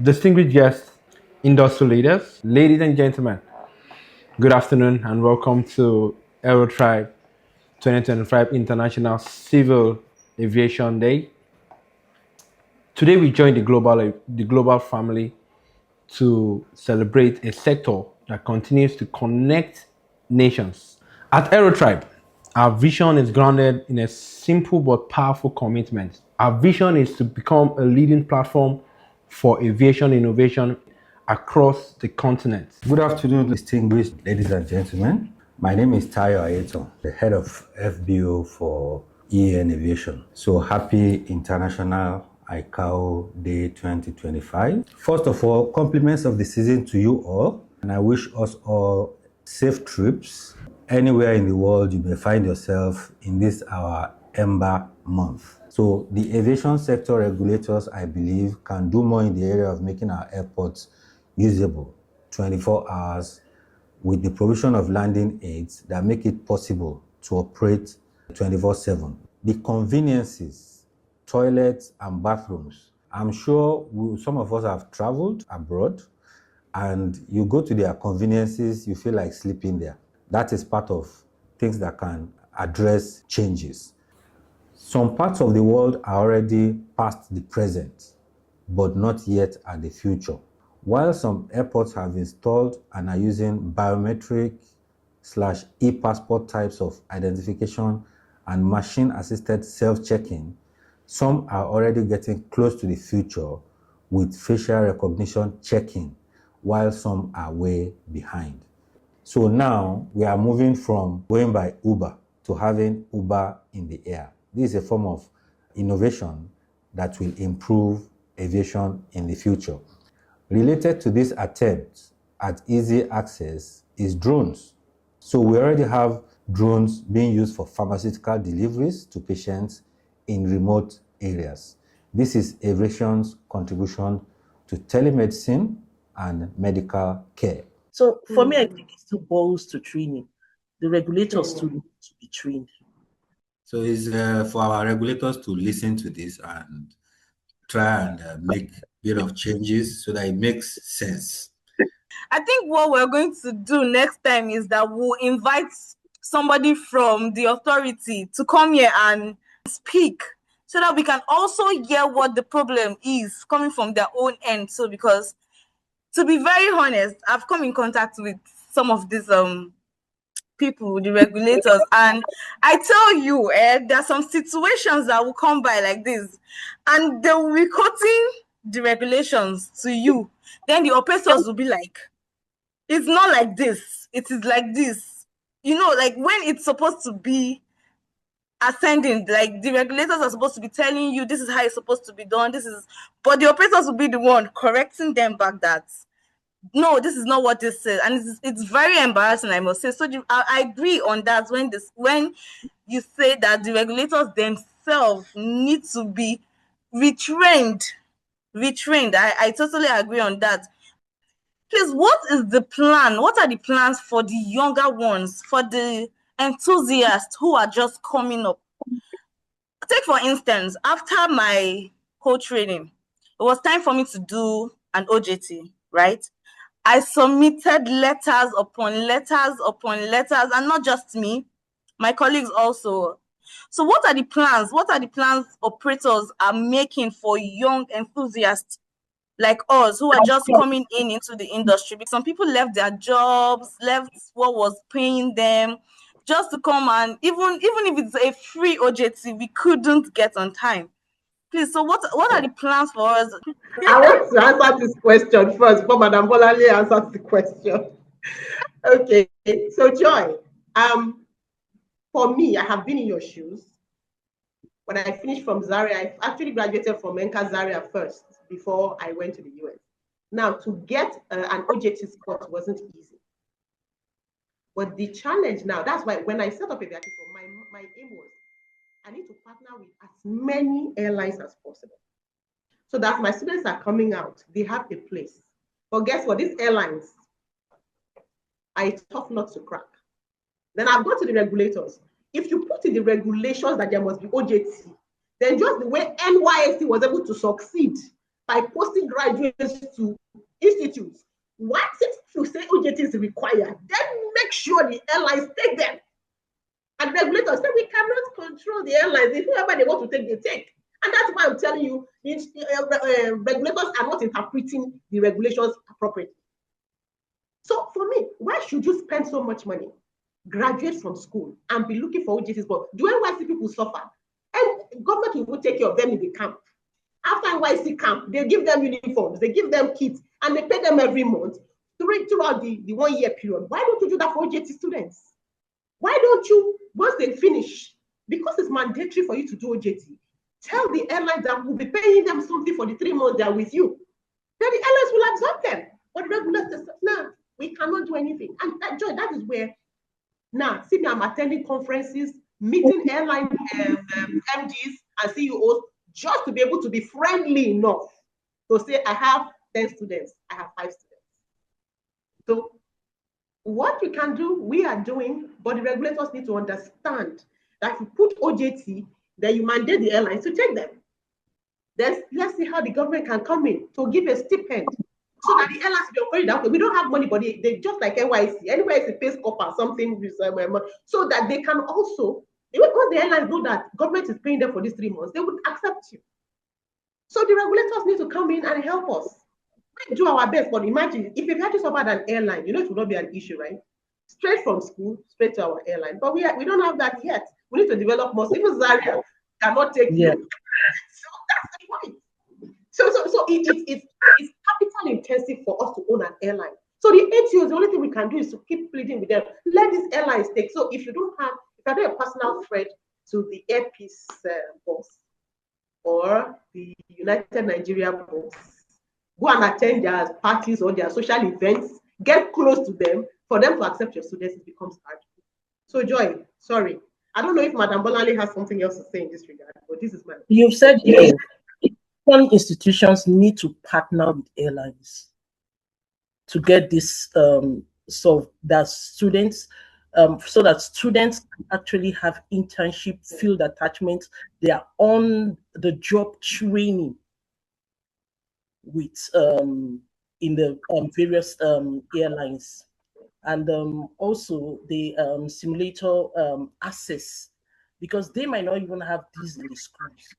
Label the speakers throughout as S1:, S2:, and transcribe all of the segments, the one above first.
S1: Distinguished guests, industry leaders, ladies and gentlemen, good afternoon and welcome to AeroTribe 2025 International Civil Aviation Day. Today we join the global family to celebrate a sector that continues to connect nations. At AeroTribe, our vision is grounded in a simple but powerful commitment. Our vision is to become a leading platform for aviation innovation across the continent.
S2: Good afternoon, distinguished ladies and gentlemen. My name is Tayo Ayeton, the head of FBO for EN Aviation. So happy International ICAO Day 2025. First of all, compliments of the season to you all, and I wish us all safe trips anywhere in the world you may find yourself in this our Ember month. So the aviation sector regulators, I believe, can do more in the area of making our airports usable 24 hours with the provision of landing aids that make it possible to operate 24/7. The conveniences, toilets and bathrooms. I'm sure some of us have traveled abroad and you go to their conveniences, you feel like sleeping there. That is part of things that can address changes. Some parts of the world are already past the present, but not yet at the future. While some airports have installed and are using biometric/e-passport types of identification and machine-assisted self-checking, some are already getting close to the future with facial recognition checking, while some are way behind. So now we are moving from going by Uber to having Uber in the air. This is a form of innovation that will improve aviation in the future. Related to this attempt at easy access is drones. So we already have drones being used for pharmaceutical deliveries to patients in remote areas. This is aviation's contribution to telemedicine and medical care.
S3: So for me, I think it still boils to training. The regulators to be trained.
S2: So it's for our regulators to listen to this and try and make a bit of changes so that it makes sense.
S4: I think what we're going to do next time is that we'll invite somebody from the authority to come here and speak so that we can also hear what the problem is coming from their own end. So, because to be very honest, I've come in contact with some of these people, the regulators, and I tell you, there are some situations that will come by like this, and they will be quoting the regulations to you. Then the operators will be like, it's not like this, it is like this. Like when it's supposed to be ascending, like the regulators are supposed to be telling you this is how it's supposed to be done, but the operators will be the one correcting them back that no, this is not what this says, and it's very embarrassing, I must say. So I agree on that when you say that the regulators themselves need to be retrained. I totally agree on that. Please, what is the plan? What are the plans for the younger ones, for the enthusiasts who are just coming up? Take, for instance, after my whole training, it was time for me to do an OJT, right? I submitted letters upon letters upon letters, and not just me, my colleagues also. So what are the plans? What are the plans operators are making for young enthusiasts like us who are just coming into the industry? Because some people left their jobs, left what was paying them just to come, and even if it's a free OJT, we couldn't get on time. Please, so what are the plans for us?
S3: I want to answer this question first before Madam Bolale answers the question. Okay, so Joy, for me, I have been in your shoes. When I finished from Zaria, I actually graduated from Enka Zaria first before I went to the US. Now, to get an OJT spot wasn't easy. But the challenge now, that's why when I set up a Beatrice, my aim was I need to partner with as many airlines as possible. So that my students are coming out, they have a place. But guess what? These airlines are a tough nut to crack. Then I've gone to the regulators. If you put in the regulations that there must be OJT, then just the way NYSC was able to succeed by posting graduates to institutes. Once you say OJT is required, then make sure the airlines take them. And regulators say we cannot control the airlines. If whoever they want to take, they take. And that's why I'm telling you, regulators are not interpreting the regulations appropriately. So for me, why should you spend so much money, graduate from school, and be looking for OJTs? But do NYC people suffer? And government will take care of them in the camp. After NYC camp, they give them uniforms, they give them kits, and they pay them every month throughout the 1 year period. Why don't you do that for OJT students? Why don't you, once they finish, because it's mandatory for you to do OJT, tell the airlines that will be paying them something for the 3 months they are with you. Then the airlines will absorb them. But regulators say, no, we cannot do anything. And that is where, now, see me, I'm attending conferences, meeting airline MDs and CEOs, just to be able to be friendly enough to say, I have 10 students, I have 5 students. So what we can do, we are doing, but the regulators need to understand that if you put OJT, then you mandate the airlines to take them. Then let's see how the government can come in to give a stipend so that the airlines will operate that way. We don't have money, but they just like NYC. NYC pays copper something, so that they can also, because the airlines know that government is paying them for these 3 months, they would accept you. So the regulators need to come in and help us. We do our best, but imagine if you've had to about an airline, it will not be an issue, right? Straight from school, straight to our airline. But we don't have that yet. We need to develop more. Even Zaria cannot take you. So that's the point. So it's capital intensive for us to own an airline. So the ATOs, the only thing we can do is to keep pleading with them. Let these airlines take. So if you're not a personal threat to the Air Peace boss or the United Nigeria boss, go and attend their parties or their social events, get close to them. For them to accept your students, it becomes hard. So Joy, sorry. I don't know if Madam Bolali has something else to say in this regard, but this is my...
S5: You've said some institutions need to partner with airlines to get this so that students actually have internship, field attachment. They are on the job training with in the various airlines, and also the simulator access, because they might not even have these in the schools.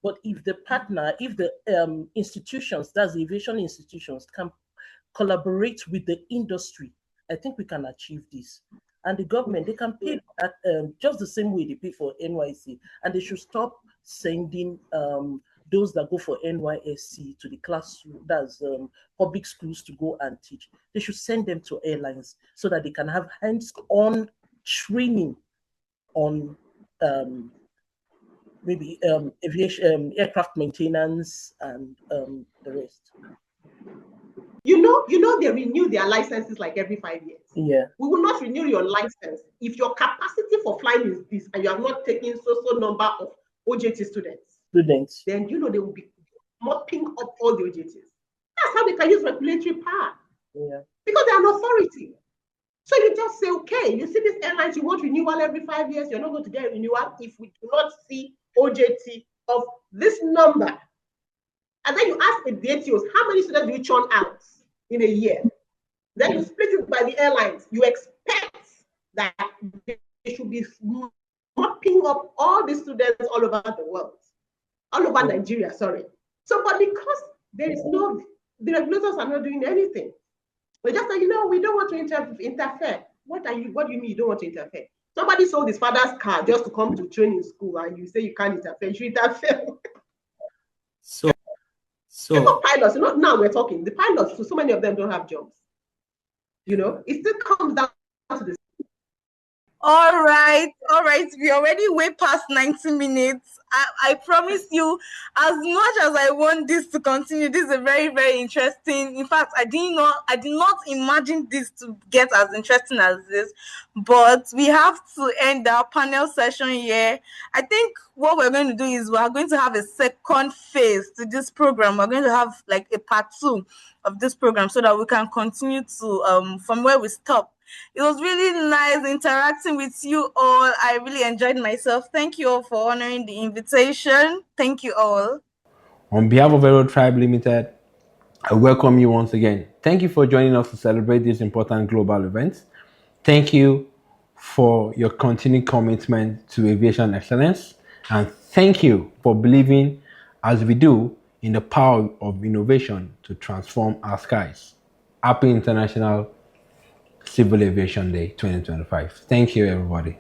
S5: But if the partner, if the institutions, that's the aviation institutions, can collaborate with the industry, I think we can achieve this. And the government, they can pay at just the same way they pay for NYC, and they should stop sending those that go for NYSC to the classroom, that's public schools, to go and teach. They should send them to airlines so that they can have hands-on training on maybe aviation, aircraft maintenance, and the rest.
S3: You know, they renew their licenses like every 5 years.
S5: Yeah.
S3: We will not renew your license if your capacity for flying is this and you have not taken so number of OJT students. Then they will be mopping up all the OJTs. That's how they can use regulatory power.
S5: Yeah.
S3: Because they are an authority. So you just say, okay, you see these airlines, you want renewal every 5 years, you're not going to get a renewal if we do not see OJT of this number. And then you ask the ATOs, how many students do you churn out in a year? Then you split it by the airlines. You expect that they should be mopping up all the students all over the world, all over Nigeria, sorry. So, but because there is the regulators are not doing anything. We just say, we don't want to interfere. What do you mean you don't want to interfere? Somebody sold his father's car just to come to training school, and you say you can't interfere. You should interfere. So even pilots, now we're talking. The pilots, so many of them don't have jobs. It still comes down to this.
S4: All right. We already way past 90 minutes. I promise you, as much as I want this to continue, this is a very, very interesting. In fact, I did not imagine this to get as interesting as this. But we have to end our panel session here. I think what we're going to do is we're going to have a second phase to this program. We're going to have like a part 2 of this program so that we can continue to from where we stopped. It was really nice interacting with you all. I really enjoyed myself. Thank you all for honoring the invitation. Thank you all.
S1: On behalf of AeroTribe Limited, I welcome you once again. Thank you for joining us to celebrate this important global event. Thank you for your continued commitment to aviation excellence. And thank you for believing, as we do, in the power of innovation to transform our skies. Happy International Civil Aviation Day 2025. Thank you, everybody.